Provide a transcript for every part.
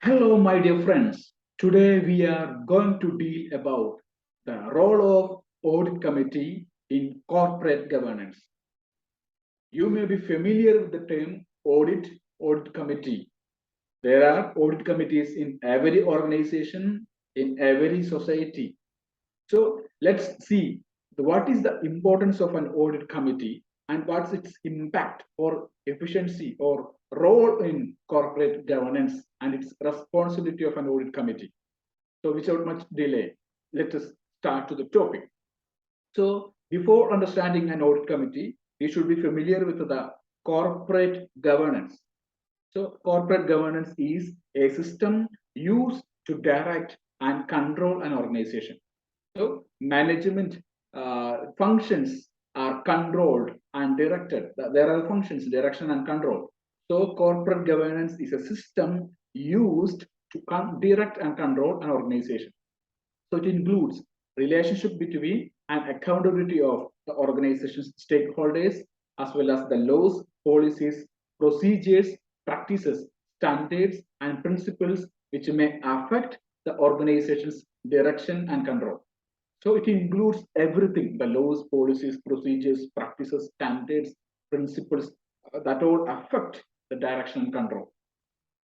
Hello, my dear friends. Today we are going to deal about the role of audit committee in corporate governance. You may be familiar with the term audit committee. There are audit committees in every organization, in every society. So let's see what is the importance of an audit committee and what's its impact or efficiency or role in corporate governance and its responsibility of an audit committee. So without much delay, let us start to the topic. So before understanding an audit committee, we should be familiar with the corporate governance. So corporate governance is a system used to direct and control an organization. So management functions are controlled and directed. There are functions, direction and control. So corporate governance is a system used to direct and control an organization. So it includes relationship between and accountability of the organization's stakeholders, as well as the laws, policies, procedures, practices, standards, and principles which may affect the organization's direction and control. So it includes everything, the laws, policies, procedures, practices, standards, principles that all affect the direction and control.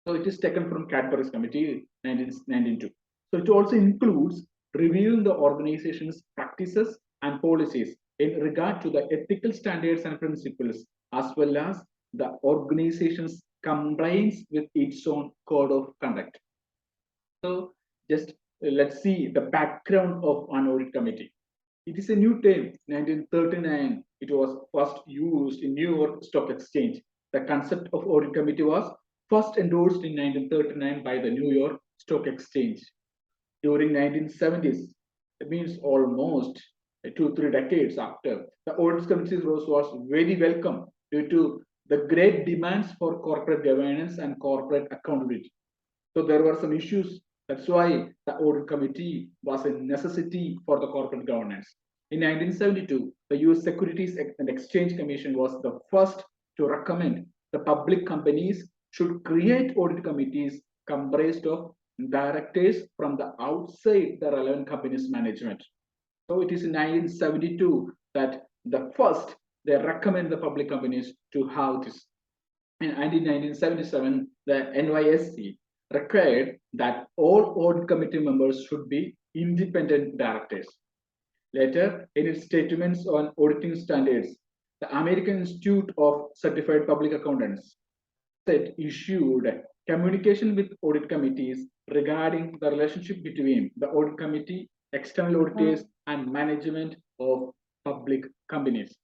So it is taken from Cadbury's Committee 1992. So it also includes reviewing the organization's practices and policies in regard to the ethical standards and principles, as well as the organization's compliance with its own code of conduct. So just let's see the background of an audit committee. It is a new term. 1939, it was first used in New York Stock Exchange. The concept of audit committee was first endorsed in 1939 by the New York Stock Exchange. During 1970s, it means almost 2-3 decades after, the audit committee was very welcome due to the great demands for corporate governance and corporate accountability. So there were some issues. That's why the audit committee was a necessity for the corporate governance. In 1972, the US Securities and Exchange Commission was the first to recommend the public companies should create audit committees comprised of directors from the outside the relevant company's management. So it is in 1972 that the first they recommend the public companies to have this. And in 1977, the NYSE required that all audit committee members should be independent directors. Later, in its statements on auditing standards, the American Institute of Certified Public Accountants said issued communication with audit committees regarding the relationship between the audit committee, external auditors, and management of public companies.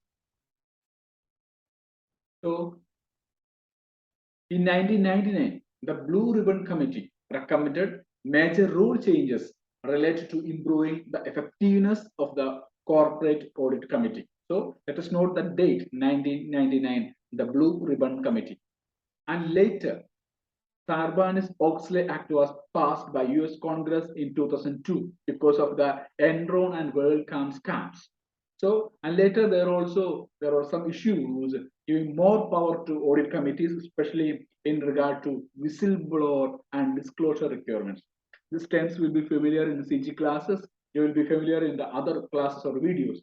So, in 1999, the Blue Ribbon Committee recommended major rule changes related to improving the effectiveness of the Corporate Audit Committee. So let us note the date 1999, the Blue Ribbon Committee. And later, Sarbanes-Oxley Act was passed by US Congress in 2002 because of the Enron and WorldCom scams. So, and later there were some issues giving more power to audit committees, especially in regard to whistleblower and disclosure requirements. These terms will be familiar in CG classes. You will be familiar in the other classes or videos.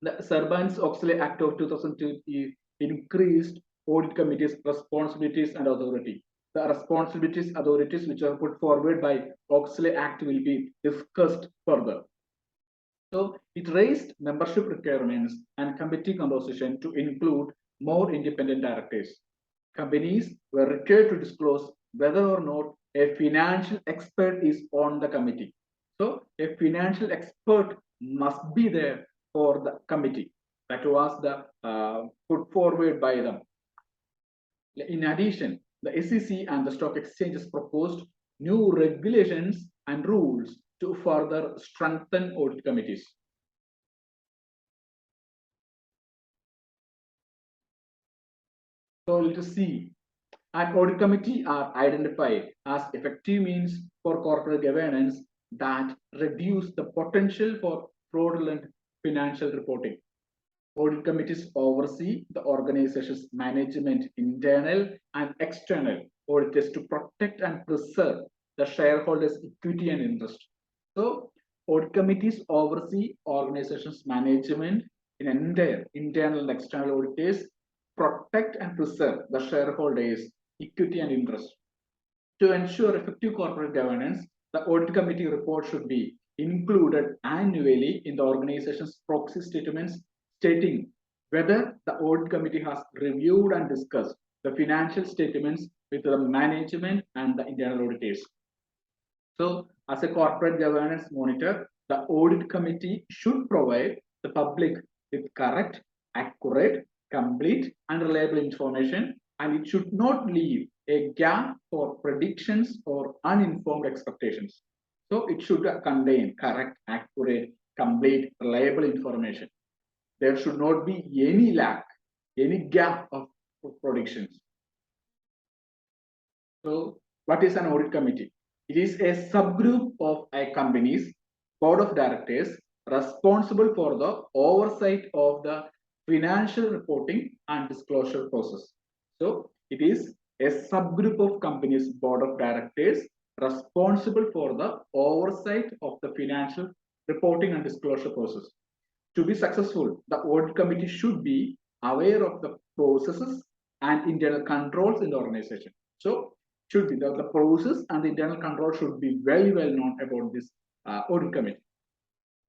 The Sarbanes-Oxley Act of 2002 increased audit committees' responsibilities and authority. The responsibilities, authorities which are put forward by Oxley Act will be discussed further. So it raised membership requirements and committee composition to include more independent directors. Companies were required to disclose whether or not a financial expert is on the committee. So a financial expert must be there for the committee. That was the put forward by them. In addition, the SEC and the stock exchanges proposed new regulations and rules to further strengthen audit committees. So let us see. An audit committee are identified as effective means for corporate governance that reduce the potential for fraudulent financial reporting. Audit committees oversee the organization's management, internal and external, auditors to protect and preserve the shareholders' equity and interest. So, audit committees oversee organizations' management in entire internal and external auditors protect and preserve the shareholders' equity and interest. To ensure effective corporate governance, the audit committee report should be included annually in the organization's proxy statements stating whether the audit committee has reviewed and discussed the financial statements with the management and the internal auditors. So, as a corporate governance monitor, the audit committee should provide the public with correct, accurate, complete, and reliable information, and it should not leave a gap for predictions or uninformed expectations. So, it should contain correct, accurate, complete, reliable information. There should not be any lack, any gap of predictions. So, what is an audit committee? It is a subgroup of a company's board of directors responsible for the oversight of the financial reporting and disclosure process. So, it is a subgroup of company's board of directors responsible for the oversight of the financial reporting and disclosure process. To be successful, the audit committee should be aware of the processes and internal controls in the organization. So, should be the process and the internal control should be very well known about this audit committee.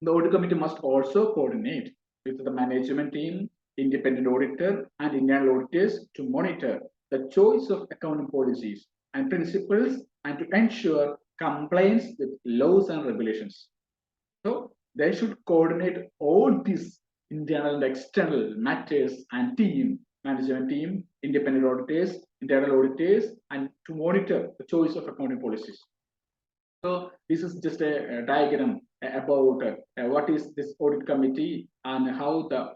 The audit committee must also coordinate with the management team, independent auditor, and internal auditors to monitor the choice of accounting policies and principles and to ensure compliance with laws and regulations. So they should coordinate all these internal and external matters and team, management team, independent auditors, internal auditors, and to monitor the choice of accounting policies. So this is just a diagram about what is this audit committee and how the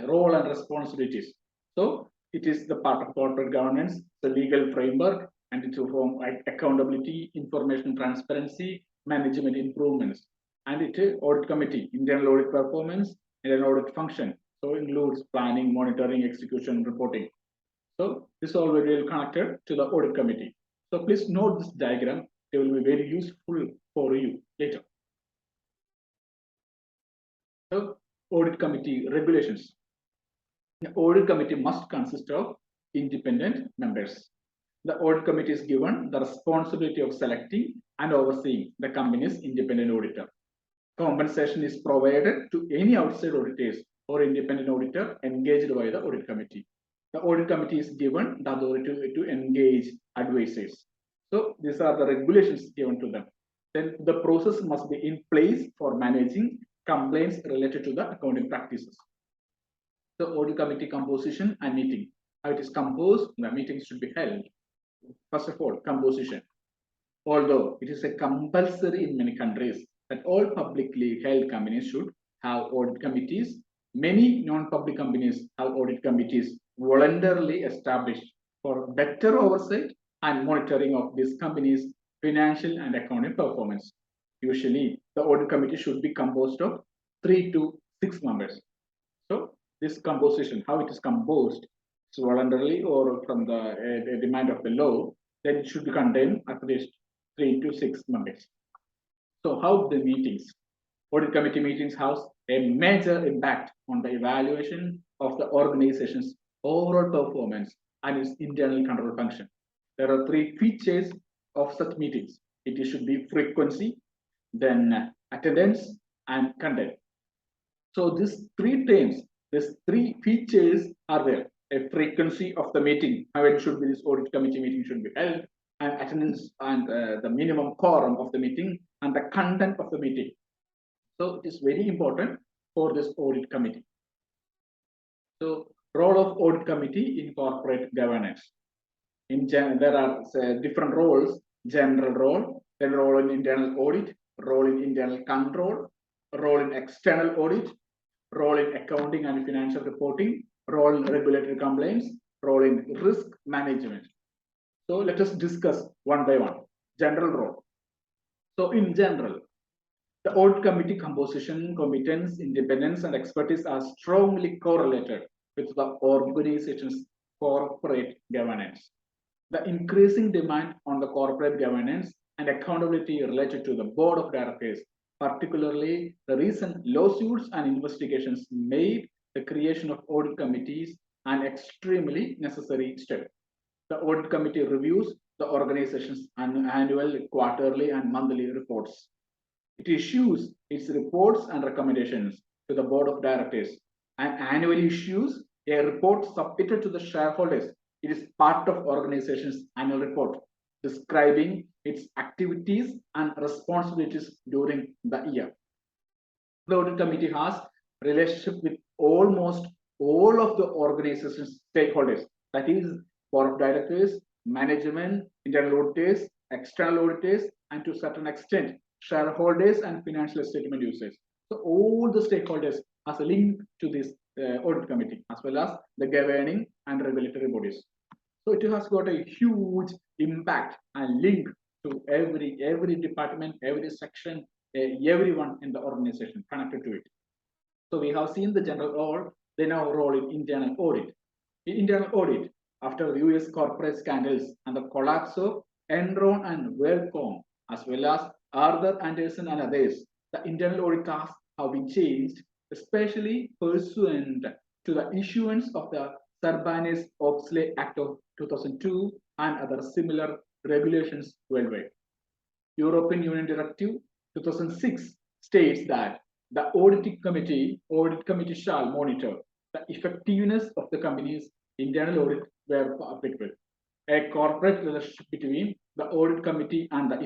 role and responsibilities. So it is the part of corporate governance, the legal framework, and it form accountability, information transparency, management improvements, and it audit committee, internal audit performance, internal audit function. So includes planning, monitoring, execution, reporting. So this all very well connected to the audit committee. So please note this diagram. It will be very useful for you later. So audit committee regulations. The audit committee must consist of independent members. The audit committee is given the responsibility of selecting and overseeing the company's independent auditor. Compensation is provided to any outside auditors or independent auditor engaged by the audit committee. The audit committee is given the authority to engage advisors. So these are the regulations given to them. Then the process must be in place for managing complaints related to the accounting practices. The audit committee composition and meeting. How it is composed, the meetings should be held. First of all, composition. Although it is a compulsory in many countries that all publicly held companies should have audit committees, many non-public companies have audit committees voluntarily established for better oversight and monitoring of these companies' financial and accounting performance. Usually, the audit committee should be composed of 3 to 6 members. So, this composition, how it is composed, so voluntarily or from the demand of the law, then it should contain at least 3 to 6 members. So, how the meetings? Audit committee meetings have a major impact on the evaluation of the organization's overall performance and its internal control function. There are 3 features of such meetings. It should be frequency, then attendance, and content. So these 3 terms, these 3 features are there. A frequency of the meeting, how it should be, this audit committee meeting should be held, and attendance and the minimum quorum of the meeting, and the content of the meeting. So it is very important for this audit committee. So role of audit committee in corporate governance. There are different roles: general role, then role in internal audit, role in internal control, role in external audit, role in accounting and financial reporting, role in regulatory compliance, role in risk management. So let us discuss one by one. General role. So in general, the audit committee composition, competence, independence, and expertise are strongly correlated with the organization's corporate governance. the increasing demand on the corporate governance and accountability related to the board of directors, particularly the recent lawsuits and investigations made the creation of audit committees an extremely necessary step. The audit committee reviews the organization's annual, quarterly, and monthly reports. It issues its reports and recommendations to the board of directors and annually issues a report submitted to the shareholders. It is part of organization's annual report describing its activities and responsibilities during the year. The audit committee has relationship with almost all of the organization's stakeholders. That is, board of directors, management, internal auditors, external auditors, and to a certain extent, shareholders and financial statement users. So all the stakeholders has a link to this audit committee, as well as the governing and regulatory bodies. So it has got a huge impact and link to every department, every section, everyone in the organization connected to it. So we have seen the general role, they now role in internal audit. In internal audit, after the US corporate scandals and the collapse of Enron and WorldCom, as well as Arthur Andersen and others, the internal audit tasks have been changed, especially pursuant to the issuance of the Sarbanes-Oxley Act of 2002 and other similar regulations worldwide. European Union Directive 2006 states that the audit committee shall monitor the effectiveness of the company's internal audit where applicable. A corporate relationship between the audit committee and the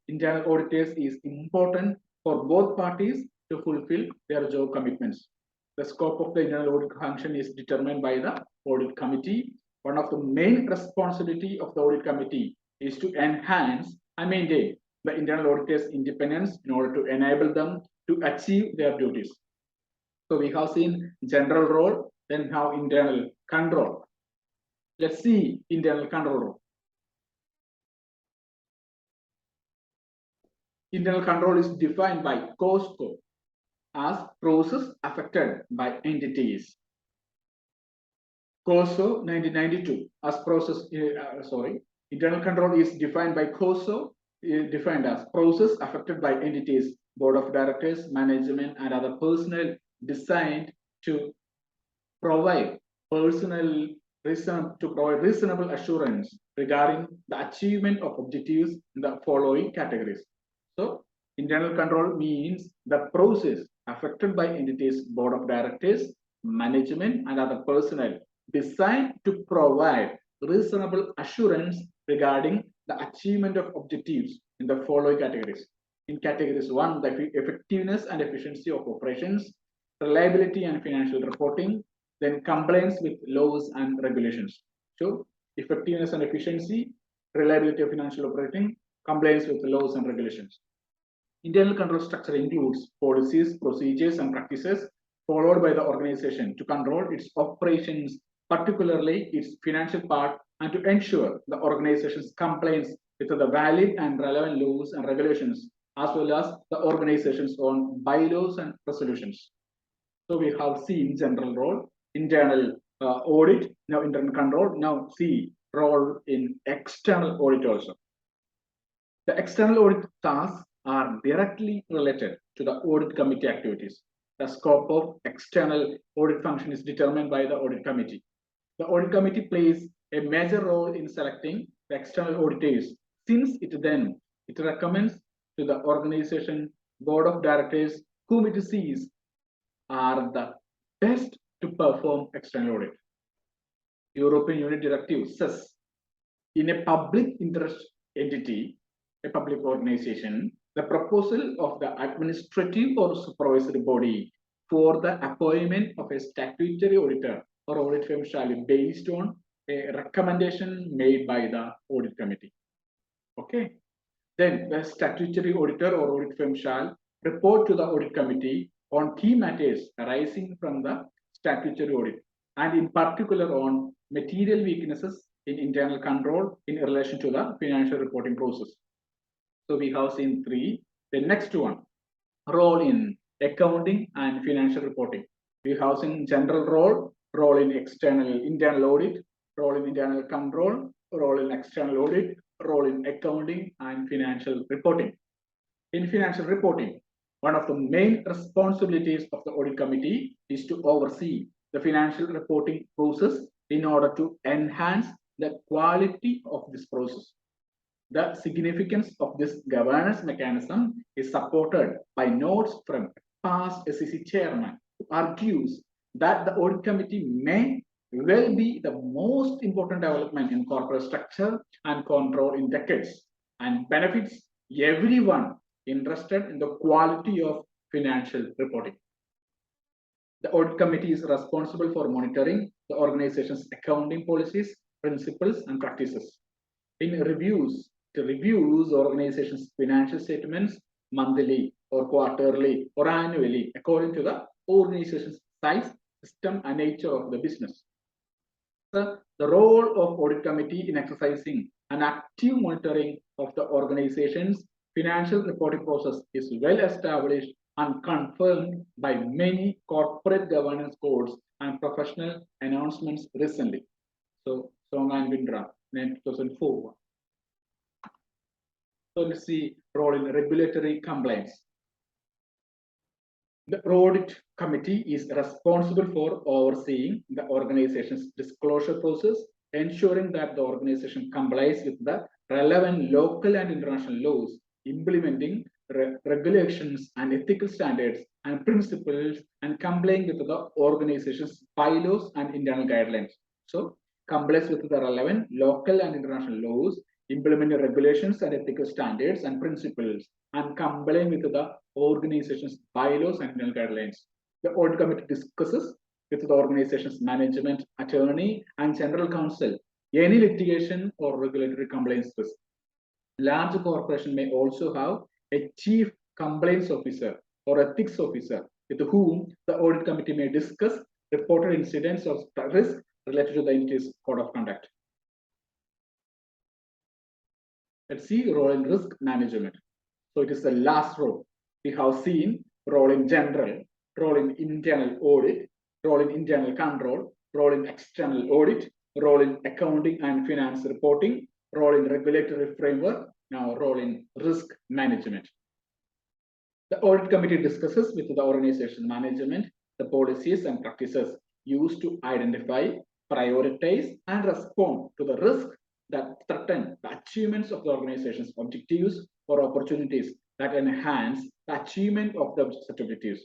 internal auditors is important for both parties to fulfill their job commitments. The scope of the internal audit function is determined by the audit committee. One of the main responsibility of the audit committee is to enhance and maintain the internal auditors' independence in order to enable them to achieve their duties. So we have seen general role, then now internal control. Let's see internal control role. Internal control is defined by COSCO as process affected by entities. COSO 1992 as process, internal control is defined by COSO, defined as process affected by entities, board of directors, management, and other personnel designed to provide reasonable assurance regarding the achievement of objectives in the following categories. So, internal control means the process affected by entities, board of directors, management, and other personnel designed to provide reasonable assurance regarding the achievement of objectives in the following categories. In categories 1, the effectiveness and efficiency of operations, reliability and financial reporting, then compliance with laws and regulations. So, effectiveness and efficiency, reliability of financial operating, compliance with laws and regulations. Internal control structure includes policies, procedures, and practices followed by the organization to control its operations, particularly its financial part, and to ensure the organization's compliance with the valid and relevant laws and regulations, as well as the organization's own bylaws and resolutions. So we have seen general role, internal audit, now internal control, now see role in external audit also. The external audit tasks are directly related to the audit committee activities. The scope of external audit function is determined by the audit committee. The audit committee plays a major role in selecting the external auditors, since it recommends to the organization board of directors whom it sees are the best to perform external audit. European Union Directive says in a public interest entity, a public organization, the proposal of the administrative or supervisory body for the appointment of a statutory auditor or audit firm shall be based on a recommendation made by the audit committee. Okay. Then the statutory auditor or audit firm shall report to the audit committee on key matters arising from the statutory audit, and in particular on material weaknesses in internal control in relation to the financial reporting process. So we have seen 3. The next one, role in accounting and financial reporting. We have seen general role in internal audit, role in internal control, role in external audit, role in accounting and financial reporting. In financial reporting, one of the main responsibilities of the audit committee is to oversee the financial reporting process in order to enhance the quality of this process. The significance of this governance mechanism is supported by notes from past SEC chairman, who argues that the audit committee may well be the most important development in corporate structure and control in decades, and benefits everyone interested in the quality of financial reporting. The audit committee is responsible for monitoring the organization's accounting policies, principles, and practices. In reviews, to review the organization's financial statements monthly or quarterly or annually according to the organization's size, system, and nature of the business. The role of audit committee in exercising an active monitoring of the organization's financial reporting process is well established and confirmed by many corporate governance codes and professional announcements recently. So, Song and Windra, 2004. So let's see role in regulatory compliance. The audit committee is responsible for overseeing the organization's disclosure process, ensuring that the organization complies with the relevant local and international laws, implementing regulations and ethical standards and principles, and complying with the organization's bylaws and internal guidelines. So, complies with the relevant local and international laws, implementing regulations and ethical standards and principles, and complying with the organization's bylaws and internal guidelines. The audit committee discusses with the organization's management, attorney, and general counsel any litigation or regulatory compliance risk. Large corporation may also have a chief compliance officer or ethics officer with whom the audit committee may discuss reported incidents of risk related to the entity's code of conduct. Let's see role in risk management. So it is the last role. We have seen role in general, role in internal audit, role in internal control, role in external audit, role in accounting and finance reporting, role in regulatory framework, now role in risk management. The audit committee discusses with the organization management the policies and practices used to identify, prioritize, and respond to the risk that threaten the achievements of the organization's objectives or opportunities that enhance the achievement of the objectives.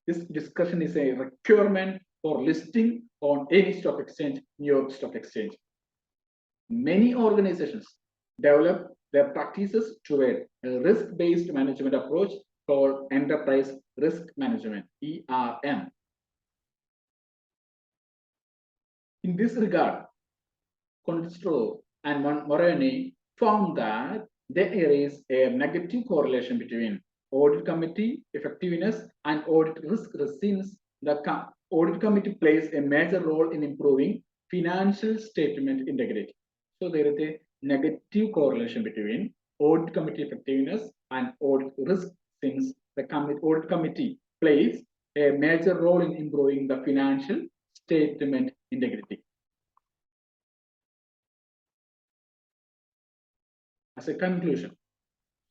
This discussion is a requirement for listing on any stock exchange, New York Stock Exchange. Many organizations develop their practices toward a risk-based management approach called Enterprise Risk Management, ERM. In this regard, Constro and Moroni found that there is a negative correlation between audit committee effectiveness and audit risk resilience. The audit committee plays a major role in improving financial statement integrity. So there is a negative correlation between audit committee effectiveness and audit risk, since the audit committee plays a major role in improving the financial statement integrity. As a conclusion,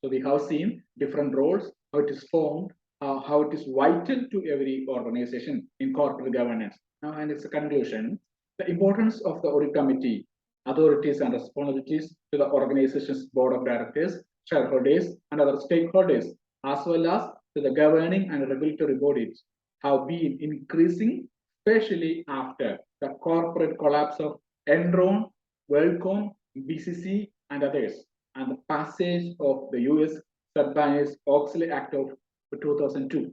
so we have seen different roles, how it is formed, how it is vital to every organization in corporate governance. Now, and its a conclusion, the importance of the audit committee, authorities and responsibilities to the organization's board of directors, shareholders, and other stakeholders, as well as to the governing and regulatory bodies, have been increasing, especially after the corporate collapse of Enron, WorldCom, BCC, and others, and the passage of the US Sarbanes-Oxley Act of 2002.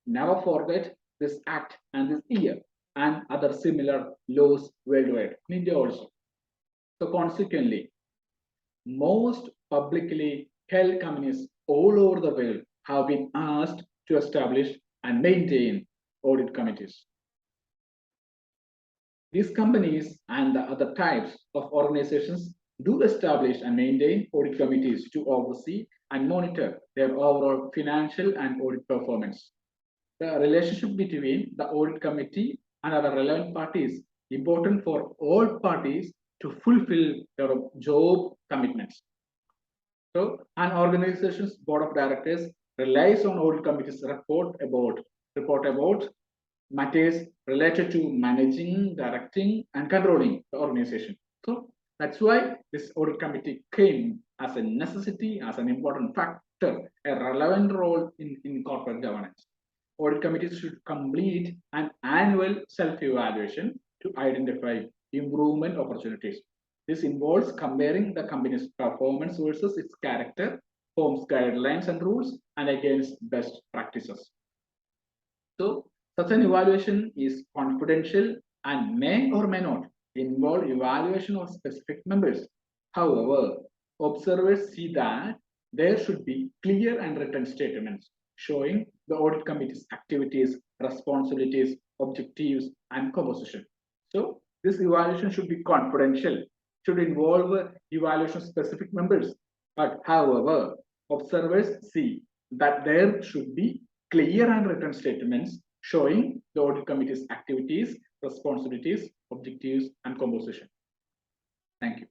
Never forget this act and this year and other similar laws worldwide, in India also. So consequently, most publicly held companies all over the world have been asked to establish and maintain audit committees. These companies and the other types of organizations do establish and maintain audit committees to oversee and monitor their overall financial and audit performance. The relationship between the audit committee and other relevant parties is important for all parties to fulfill their job commitments. So, an organization's board of directors relies on audit committee's report about matters related to managing, directing, and controlling the organization. So that's why this audit committee came as a necessity, as an important factor, a relevant role in corporate governance. Audit committees should complete an annual self-evaluation to identify improvement opportunities. This involves comparing the company's performance versus its character, forms guidelines and rules, and against best practices. So, such an evaluation is confidential and may or may not involve evaluation of specific members. However, observers see that there should be clear and written statements showing the audit committee's activities, responsibilities, objectives, and composition. So, this evaluation should be confidential, should involve evaluation of specific members. But however, observers see that there should be clear and written statements showing the audit committee's activities, responsibilities, objectives, and composition. Thank you.